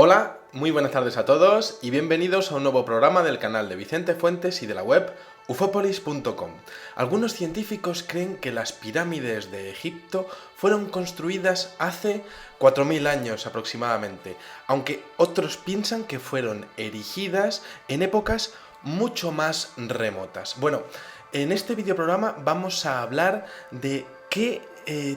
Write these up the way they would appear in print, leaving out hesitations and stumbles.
Hola, muy buenas tardes a todos y bienvenidos a un nuevo programa del canal de Vicente Fuentes y de la web ufopolis.com. Algunos científicos creen que las pirámides de Egipto fueron construidas hace 4000 años aproximadamente, aunque otros piensan que fueron erigidas en épocas mucho más remotas. Bueno, en este videoprograma vamos a hablar de qué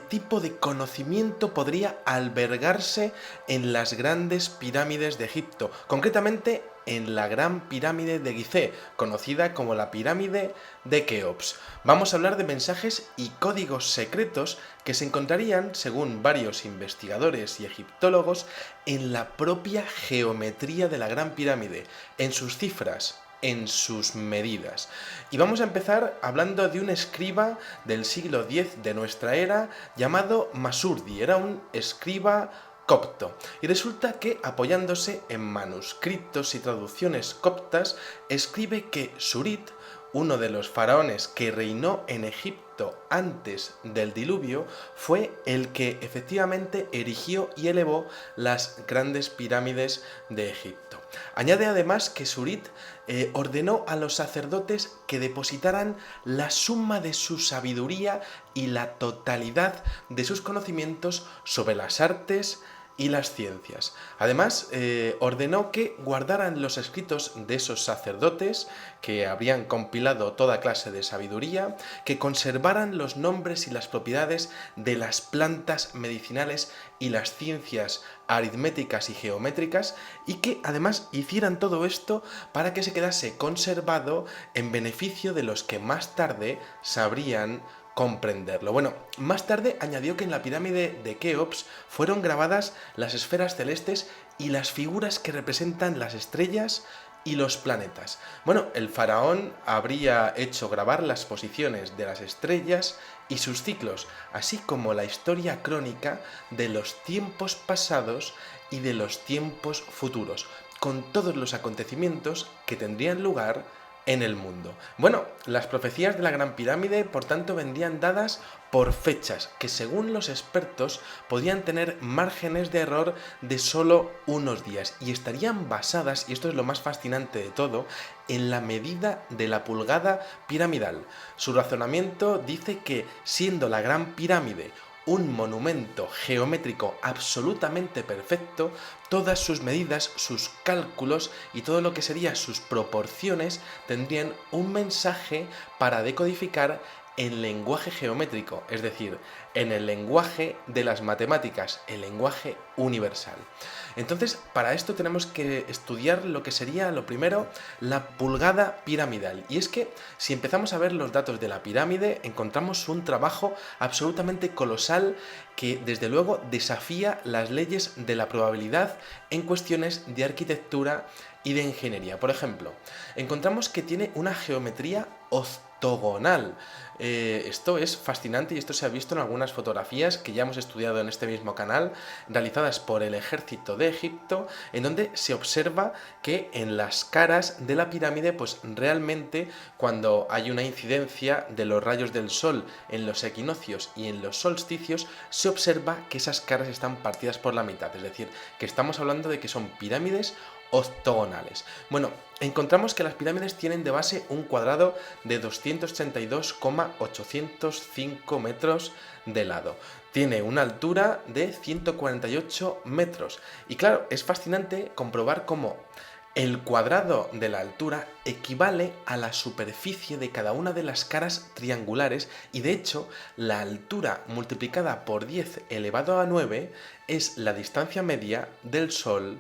tipo de conocimiento podría albergarse en las grandes pirámides de Egipto, concretamente en la Gran Pirámide de Gizeh, conocida como la Pirámide de Keops. Vamos a hablar de mensajes y códigos secretos que se encontrarían, según varios investigadores y egiptólogos, en la propia geometría de la Gran Pirámide, en sus cifras, en sus medidas. Y vamos a empezar hablando de un escriba del siglo X de nuestra era llamado Masurdi. Era un escriba copto. Y resulta que, apoyándose en manuscritos y traducciones coptas, escribe que Surit, uno de los faraones que reinó en Egipto antes del diluvio, fue el que efectivamente erigió y elevó las grandes pirámides de Egipto. Añade además que Surit ordenó a los sacerdotes que depositaran la suma de su sabiduría y la totalidad de sus conocimientos sobre las artes y las ciencias. Además, ordenó que guardaran los escritos de esos sacerdotes que habrían compilado toda clase de sabiduría, que conservaran los nombres y las propiedades de las plantas medicinales y las ciencias aritméticas y geométricas, y que además hicieran todo esto para que se quedase conservado en beneficio de los que más tarde sabrían comprenderlo. Bueno, más tarde añadió que en la pirámide de Keops fueron grabadas las esferas celestes y las figuras que representan las estrellas y los planetas. Bueno, el faraón habría hecho grabar las posiciones de las estrellas y sus ciclos, así como la historia crónica de los tiempos pasados y de los tiempos futuros, con todos los acontecimientos que tendrían lugar en el mundo. Bueno, las profecías de la Gran Pirámide, por tanto, vendrían dadas por fechas que, según los expertos, podían tener márgenes de error de solo unos días y estarían basadas, y esto es lo más fascinante de todo, en la medida de la pulgada piramidal. Su razonamiento dice que, siendo la Gran Pirámide un monumento geométrico absolutamente perfecto, todas sus medidas, sus cálculos y todo lo que serían sus proporciones tendrían un mensaje para decodificar en lenguaje geométrico, es decir, en el lenguaje de las matemáticas, el lenguaje universal. Entonces, para esto tenemos que estudiar lo que sería, lo primero, la pulgada piramidal. Y es que, si empezamos a ver los datos de la pirámide, encontramos un trabajo absolutamente colosal que, desde luego, desafía las leyes de la probabilidad en cuestiones de arquitectura y de ingeniería. Por ejemplo, encontramos que tiene una geometría octogonal. Esto es fascinante y esto se ha visto en algunas fotografías que ya hemos estudiado en este mismo canal, realizadas por el ejército de Egipto, en donde se observa que en las caras de la pirámide, pues realmente cuando hay una incidencia de los rayos del sol en los equinoccios y en los solsticios, se observa que esas caras están partidas por la mitad, es decir, que estamos hablando de que son pirámides octogonales. Bueno, encontramos que las pirámides tienen de base un cuadrado de 232,805 metros de lado. Tiene una altura de 148 metros. Y claro, es fascinante comprobar cómo el cuadrado de la altura equivale a la superficie de cada una de las caras triangulares y, de hecho, la altura multiplicada por 10 elevado a 9 es la distancia media del Sol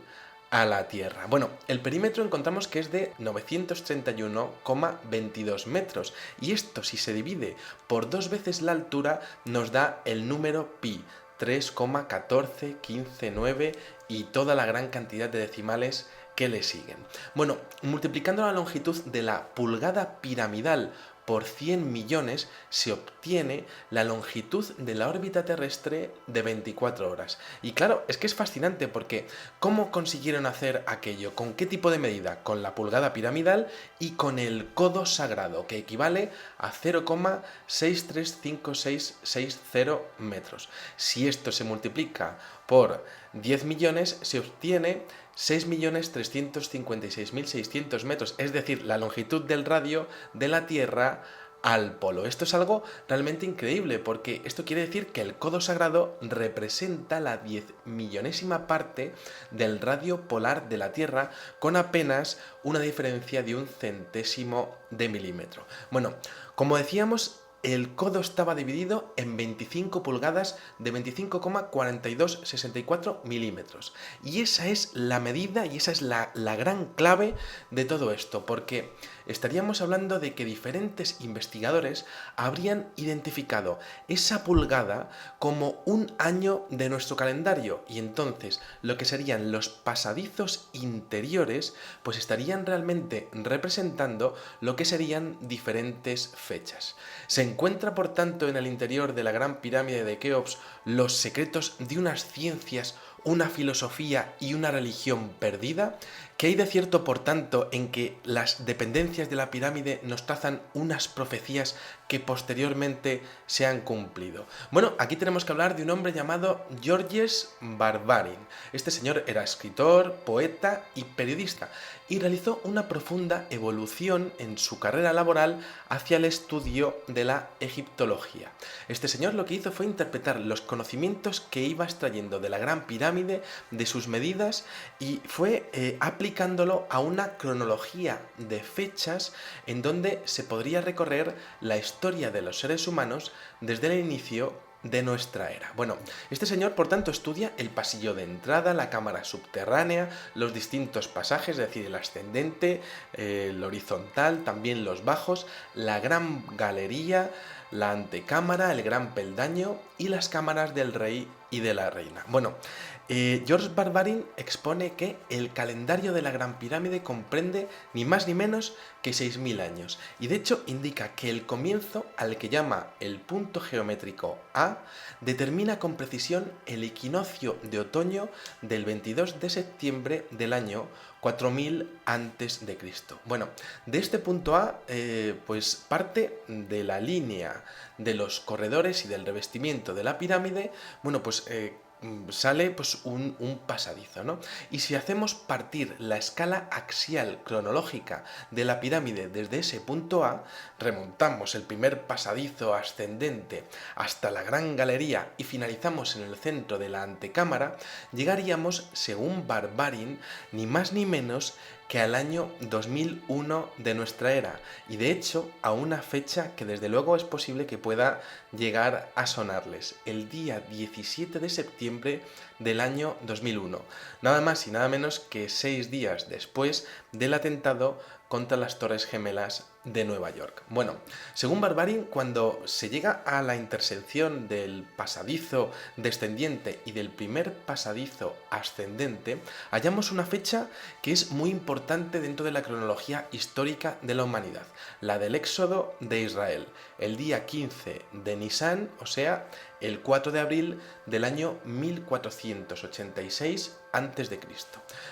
a la Tierra. Bueno, el perímetro encontramos que es de 931,22 metros y esto, si se divide por 2 veces la altura, nos da el número pi, 3,14159 y toda la gran cantidad de decimales que le siguen. Bueno, multiplicando la longitud de la pulgada piramidal por 100 millones se obtiene la longitud de la órbita terrestre de 24 horas. Y claro, es que es fascinante porque ¿cómo consiguieron hacer aquello? ¿Con qué tipo de medida? Con la pulgada piramidal y con el codo sagrado, que equivale a 0,635660 metros. Si esto se multiplica por 10 millones se obtiene 6.356.600 metros, es decir, la longitud del radio de la Tierra al polo. Esto es algo realmente increíble, porque esto quiere decir que el codo sagrado representa la 10 millonésima parte del radio polar de la Tierra, con apenas una diferencia de un centésimo de milímetro. Bueno, como decíamos, el codo estaba dividido en 25 pulgadas de 25,4264 milímetros. Y esa es la medida y esa es la gran clave de todo esto, porque estaríamos hablando de que diferentes investigadores habrían identificado esa pulgada como un año de nuestro calendario, y entonces lo que serían los pasadizos interiores pues estarían realmente representando lo que serían diferentes fechas. Se encuentra por tanto en el interior de la Gran Pirámide de Keops los secretos de unas ciencias, una filosofía y una religión perdida. ¿Qué hay de cierto, por tanto, en que las dependencias de la pirámide nos trazan unas profecías que posteriormente se han cumplido? Bueno, aquí tenemos que hablar de un hombre llamado Georges Barbarin. Este señor era escritor, poeta y periodista, y realizó una profunda evolución en su carrera laboral hacia el estudio de la egiptología. Este señor lo que hizo fue interpretar los conocimientos que iba extrayendo de la Gran Pirámide, de sus medidas, y fue aplicándolo a una cronología de fechas en donde se podría recorrer la historia de los seres humanos desde el inicio de nuestra era. Bueno, este señor, por tanto, estudia el pasillo de entrada, la cámara subterránea, los distintos pasajes, es decir, el ascendente, el horizontal, también los bajos, la gran galería, la antecámara, el gran peldaño y las cámaras del rey y de la reina. Bueno, Georges Barbarin expone que el calendario de la Gran Pirámide comprende ni más ni menos que 6.000 años, y de hecho indica que el comienzo, al que llama el punto geométrico A, determina con precisión el equinoccio de otoño del 22 de septiembre del año 4000 a.C. Bueno, de este punto A, pues parte de la línea de los corredores y del revestimiento de la pirámide, bueno, pues sale pues un pasadizo, ¿no? Y si hacemos partir la escala axial cronológica de la pirámide desde ese punto A, remontamos el primer pasadizo ascendente hasta la gran galería y finalizamos en el centro de la antecámara, llegaríamos, según Barbarin, ni más ni menos que al año 2001 de nuestra era, y de hecho a una fecha que desde luego es posible que pueda llegar a sonarles, el día 17 de septiembre del año 2001, nada más y nada menos que 6 días después del atentado contra las Torres Gemelas de Nueva York. Bueno, según Barbarin, cuando se llega a la intersección del pasadizo descendiente y del primer pasadizo ascendente, hallamos una fecha que es muy importante dentro de la cronología histórica de la humanidad, la del éxodo de Israel, el día 15 de Nisan, o sea, el 4 de abril del año 1486 a.C.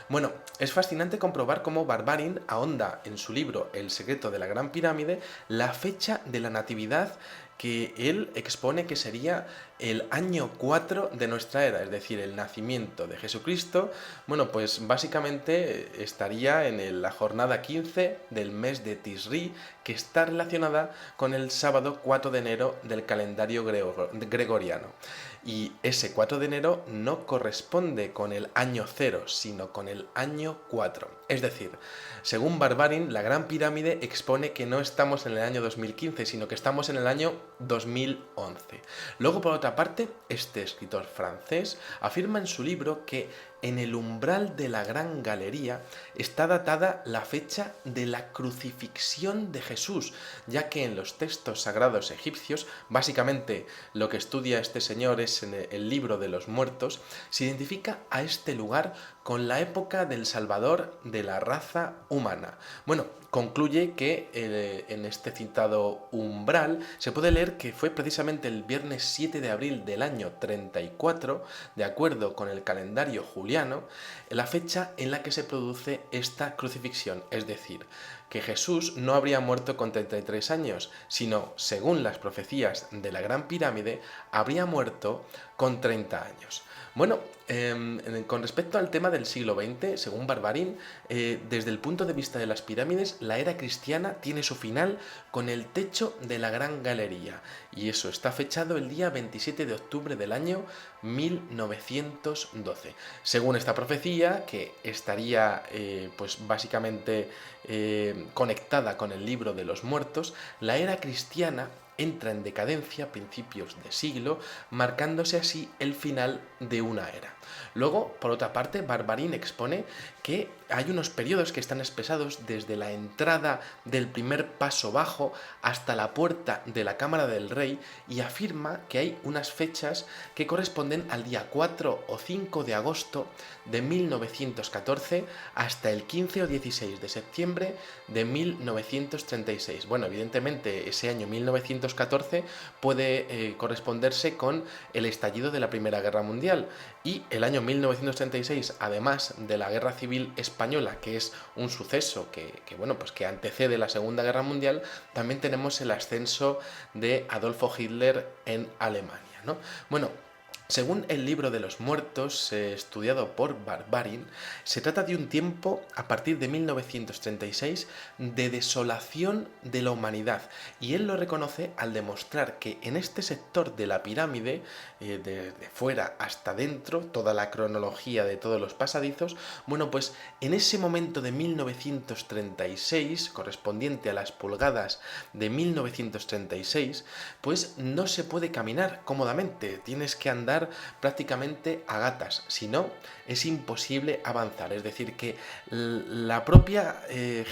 Bueno, es fascinante comprobar cómo Barbarin ahonda en su libro El secreto de la Gran Pirámide la fecha de la natividad que él expone que sería el año 4 de nuestra era, es decir, el nacimiento de Jesucristo. Bueno, pues básicamente estaría en la jornada 15 del mes de Tisri, que está relacionada con el sábado 4 de enero del calendario gregoriano. Y ese 4 de enero no corresponde con el año 0, sino con el año 4. Es decir, según Barbarin, la Gran Pirámide expone que no estamos en el año 2015, sino que estamos en el año 2011. Luego, por otra parte, este escritor francés afirma en su libro que en el umbral de la Gran Galería está datada la fecha de la crucifixión de Jesús, ya que en los textos sagrados egipcios, básicamente lo que estudia este señor es en el libro de los muertos, se identifica a este lugar con la época del Salvador de la raza humana. Bueno, concluye que en este citado umbral se puede leer que fue precisamente el viernes 7 de abril del año 34, de acuerdo con el calendario juliano, la fecha en la que se produce esta crucifixión, es decir, que Jesús no habría muerto con 33 años, sino, según las profecías de la Gran Pirámide, habría muerto con 30 años. Bueno, Con respecto al tema del siglo XX, según Barbarin, desde el punto de vista de las pirámides, la era cristiana tiene su final con el techo de la Gran Galería, y eso está fechado el día 27 de octubre del año 1912. Según esta profecía, que estaría pues básicamente conectada con el libro de los muertos, la era cristiana entra en decadencia a principios de siglo, marcándose así el final de una era. Luego, por otra parte, Barbarin expone que hay unos periodos que están expresados desde la entrada del primer paso bajo hasta la puerta de la Cámara del Rey, y afirma que hay unas fechas que corresponden al día 4 o 5 de agosto de 1914 hasta el 15 o 16 de septiembre de 1936. Bueno, evidentemente ese año 1914 puede corresponderse con el estallido de la Primera Guerra Mundial, y el año 1936, además de la Guerra Civil Española, que es un suceso que antecede la Segunda Guerra Mundial, también tenemos el ascenso de Adolfo Hitler en Alemania, ¿no? Bueno, según el libro de los muertos, estudiado por Barbarin, se trata de un tiempo, a partir de 1936, de desolación de la humanidad, y él lo reconoce al demostrar que en este sector de la pirámide, desde fuera hasta dentro, toda la cronología de todos los pasadizos, bueno, pues en ese momento de 1936, correspondiente a las pulgadas de 1936, pues no se puede caminar cómodamente, tienes que andar prácticamente a gatas, si no es imposible avanzar. Es decir, que la propia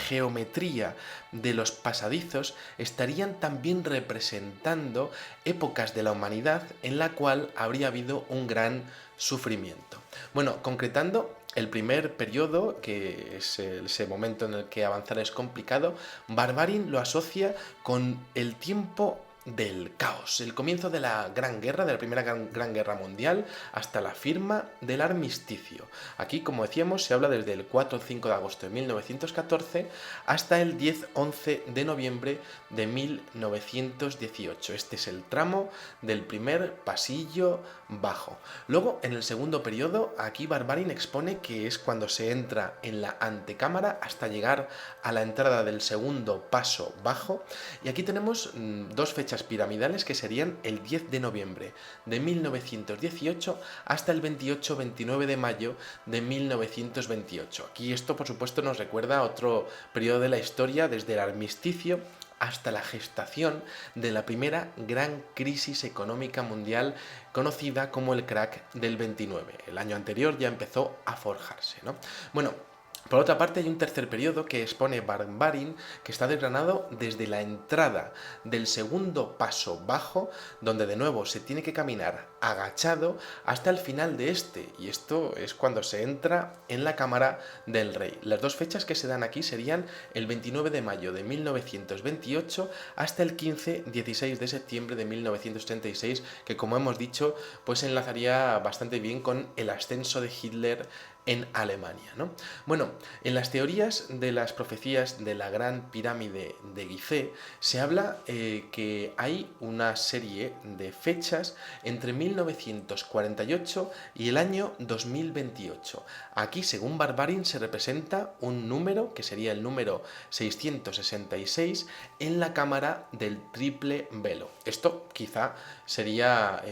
geometría de los pasadizos estarían también representando épocas de la humanidad en la cual habría habido un gran sufrimiento. Bueno, concretando el primer periodo, que es ese momento en el que avanzar es complicado, Barbarin lo asocia con el tiempo del caos, el comienzo de la Gran Guerra, de la Primera Gran Guerra Mundial, hasta la firma del armisticio. Aquí, como decíamos, se habla desde el 4 o 5 de agosto de 1914 hasta el 10-11 de noviembre de 1918. Este es el tramo del primer pasillo bajo. Luego, en el segundo periodo, aquí Barbarin expone que es cuando se entra en la antecámara hasta llegar a la entrada del segundo paso bajo, y aquí tenemos dos fechas piramidales que serían el 10 de noviembre de 1918 hasta el 28-29 de mayo de 1928. Aquí esto, por supuesto, nos recuerda a otro periodo de la historia, desde el armisticio hasta la gestación de la primera gran crisis económica mundial, conocida como el crack del 29. El año anterior ya empezó a forjarse, ¿no? Bueno, por otra parte, hay un tercer periodo que expone Barbarin, que está desgranado desde la entrada del segundo paso bajo, donde de nuevo se tiene que caminar agachado, hasta el final de este, y esto es cuando se entra en la Cámara del Rey. Las dos fechas que se dan aquí serían el 29 de mayo de 1928 hasta el 15-16 de septiembre de 1936, que, como hemos dicho, pues enlazaría bastante bien con el ascenso de Hitler en Alemania, ¿no? Bueno, en las teorías de las profecías de la Gran Pirámide de Gizeh se habla que hay una serie de fechas entre 1948 y el año 2028. Aquí, según Barbarin, se representa un número, que sería el número 666, en la cámara del triple velo. Esto quizá sería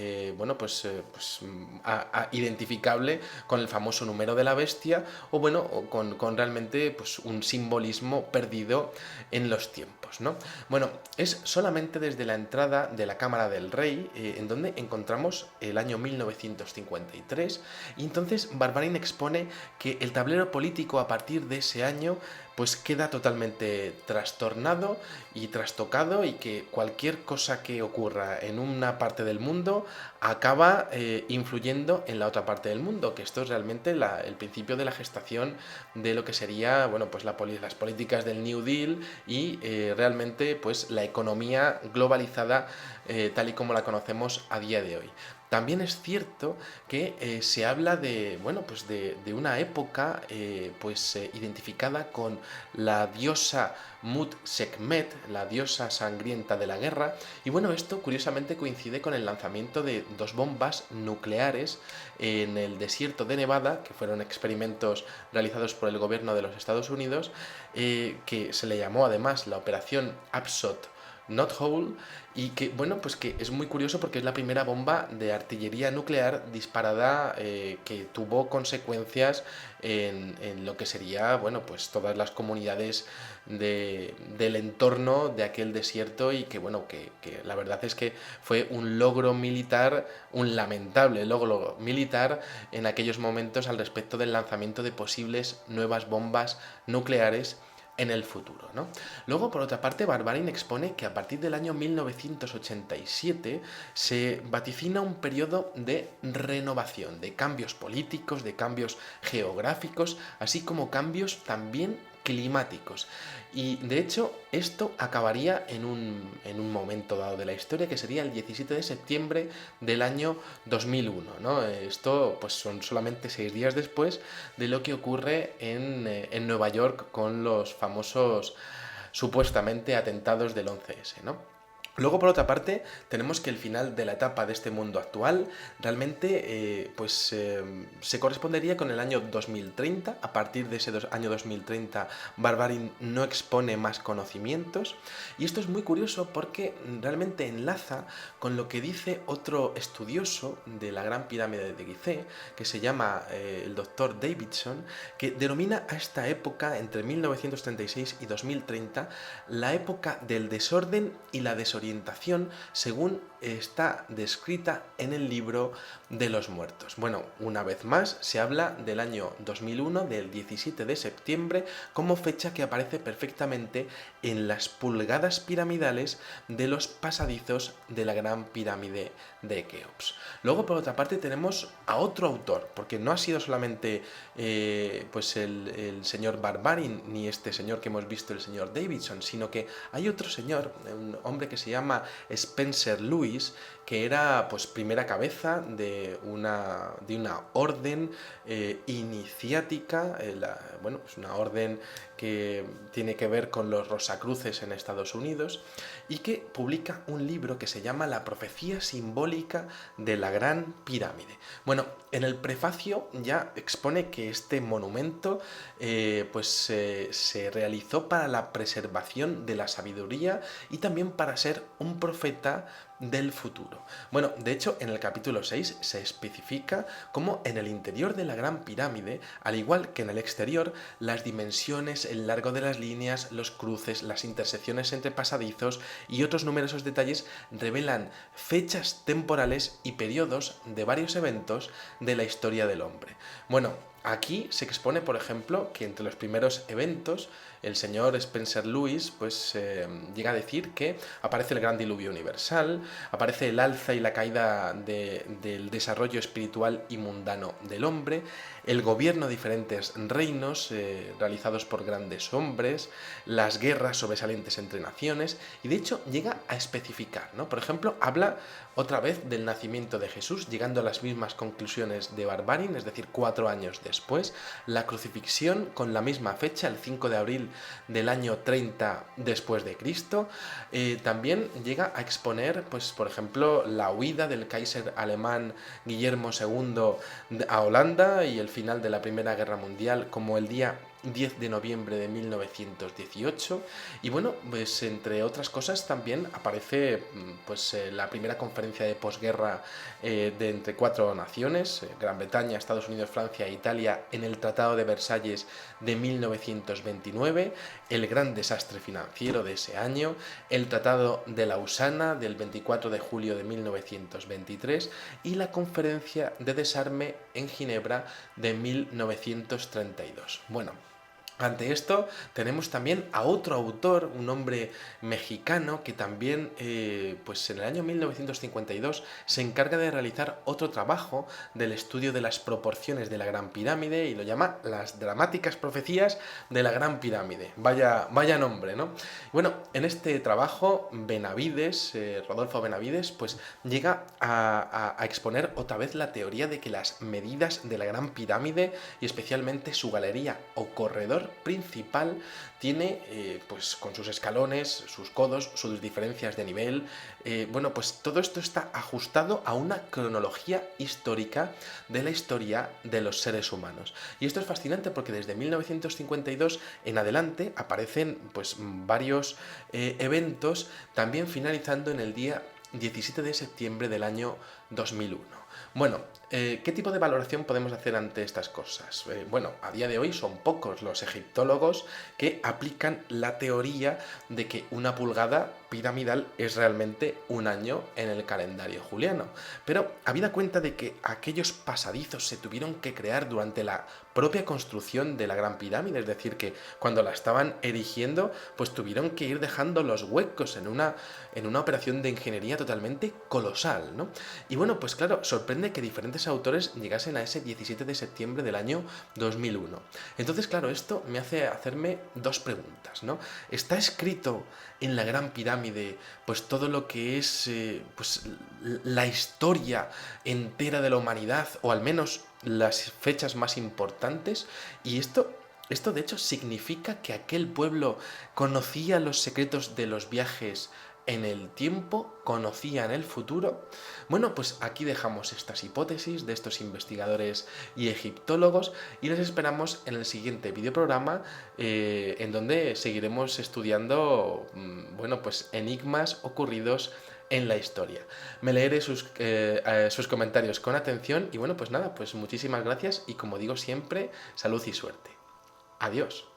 identificable con el famoso número de la bestia, o bueno, o con realmente pues un simbolismo perdido en los tiempos, ¿no? Bueno, es solamente desde la entrada de la Cámara del Rey en donde encontramos el año 1953, y entonces Barbarin expone que el tablero político a partir de ese año pues queda totalmente trastornado y trastocado, y que cualquier cosa que ocurra en una parte del mundo acaba influyendo en la otra parte del mundo, que esto es realmente el principio de la gestación de lo que sería, bueno, pues las políticas del New Deal y realmente pues la economía globalizada tal y como la conocemos a día de hoy. También es cierto que se habla de, bueno, pues de una época identificada con la diosa Mut Sekhmet, la diosa sangrienta de la guerra, y bueno, esto curiosamente coincide con el lanzamiento de dos bombas nucleares en el desierto de Nevada, que fueron experimentos realizados por el gobierno de los Estados Unidos, que se le llamó además la Operación Upshot Not Whole, y que, bueno, pues que es muy curioso porque es la primera bomba de artillería nuclear disparada que tuvo consecuencias en lo que sería, bueno, pues todas las comunidades del entorno de aquel desierto, y que, bueno, que la verdad es que fue un logro militar, un lamentable logro militar en aquellos momentos al respecto del lanzamiento de posibles nuevas bombas nucleares en el futuro, ¿no? Luego, por otra parte, Barbarin expone que a partir del año 1987 se vaticina un periodo de renovación, de cambios políticos, de cambios geográficos, así como cambios también climáticos. Y de hecho, esto acabaría en un momento dado de la historia, que sería el 17 de septiembre del año 2001, ¿no? Esto pues son solamente 6 días después de lo que ocurre en Nueva York con los famosos supuestamente atentados del 11S, ¿no? Luego, por otra parte, tenemos que el final de la etapa de este mundo actual realmente se correspondería con el año 2030. A partir de ese año 2030, Barbarin no expone más conocimientos. Y esto es muy curioso porque realmente enlaza con lo que dice otro estudioso de la Gran Pirámide de Gizeh, que se llama el doctor Davidson, que denomina a esta época, entre 1936 y 2030, la época del desorden y la desorientación, según está descrita en el libro de los muertos. Bueno, una vez más se habla del año 2001, del 17 de septiembre, como fecha que aparece perfectamente en las pulgadas piramidales de los pasadizos de la Gran Pirámide de Keops. Luego, por otra parte, tenemos a otro autor, porque no ha sido solamente el señor Barbarin ni este señor que hemos visto, el señor Davidson, sino que hay otro señor, un hombre que se llama Spencer Lewis, que era pues primera cabeza de una orden iniciática, pues una orden que tiene que ver con los Rosacruces en Estados Unidos, y que publica un libro que se llama La profecía simbólica de la Gran Pirámide. Bueno, en el prefacio ya expone que este monumento se realizó para la preservación de la sabiduría y también para ser un profeta del futuro. Bueno, de hecho, en el capítulo 6 se especifica cómo en el interior de la Gran Pirámide, al igual que en el exterior, las dimensiones, el largo de las líneas, los cruces, las intersecciones entre pasadizos y otros numerosos detalles revelan fechas temporales y periodos de varios eventos de la historia del hombre. Bueno, aquí se expone, por ejemplo, que entre los primeros eventos el señor Spencer Lewis llega a decir que aparece el gran diluvio universal, aparece el alza y la caída del desarrollo espiritual y mundano del hombre, el gobierno de diferentes reinos realizados por grandes hombres, las guerras sobresalientes entre naciones, y de hecho llega a especificar, ¿no? Por ejemplo, habla otra vez del nacimiento de Jesús, llegando a las mismas conclusiones de Barbarin, es decir, 4 años después, la crucifixión con la misma fecha, el 5 de abril del año 30 después de Cristo. También llega a exponer, pues, por ejemplo, la huida del Kaiser alemán Guillermo II a Holanda y el final de la Primera Guerra Mundial como el día 10 de noviembre de 1918. Y bueno, pues entre otras cosas también aparece la primera conferencia de posguerra de entre 4 naciones, Gran Bretaña, Estados Unidos, Francia e Italia, en el Tratado de Versalles de 1929, el gran desastre financiero de ese año, el Tratado de Lausana del 24 de julio de 1923 y la Conferencia de Desarme en Ginebra de 1932. Bueno, Ante esto tenemos también a otro autor, un hombre mexicano que también pues en el año 1952 se encarga de realizar otro trabajo del estudio de las proporciones de la Gran Pirámide y lo llama Las dramáticas profecías de la Gran Pirámide. Vaya nombre, ¿no? Bueno, en este trabajo Benavides, Rodolfo Benavides, pues llega a exponer otra vez la teoría de que las medidas de la Gran Pirámide y especialmente su galería o corredor principal tiene, pues con sus escalones, sus codos, sus diferencias de nivel, bueno, pues todo esto está ajustado a una cronología histórica de la historia de los seres humanos. Y esto es fascinante porque desde 1952 en adelante aparecen pues varios eventos, también finalizando en el día 17 de septiembre del año 2001. Bueno, ¿qué tipo de valoración podemos hacer ante estas cosas? Bueno, a día de hoy son pocos los egiptólogos que aplican la teoría de que una pulgada piramidal es realmente un año en el calendario juliano. Pero habida cuenta de que aquellos pasadizos se tuvieron que crear durante la propia construcción de la Gran Pirámide, es decir, que cuando la estaban erigiendo, pues tuvieron que ir dejando los huecos en una operación de ingeniería totalmente colosal, ¿no? Y bueno, pues claro, sorprende que diferentes autores llegasen a ese 17 de septiembre del año 2001. Entonces, claro, esto me hace hacerme dos preguntas, ¿no? ¿Está escrito en la Gran Pirámide pues todo lo que es pues la historia entera de la humanidad, o al menos las fechas más importantes? Y esto de hecho significa que aquel pueblo conocía los secretos de los viajes en el tiempo, conocía en el futuro. Bueno, pues aquí dejamos estas hipótesis de estos investigadores y egiptólogos y les esperamos en el siguiente videoprograma en donde seguiremos estudiando, bueno, pues enigmas ocurridos en la historia. Me leeré sus comentarios con atención y bueno, pues nada, pues muchísimas gracias y como digo siempre, salud y suerte. Adiós.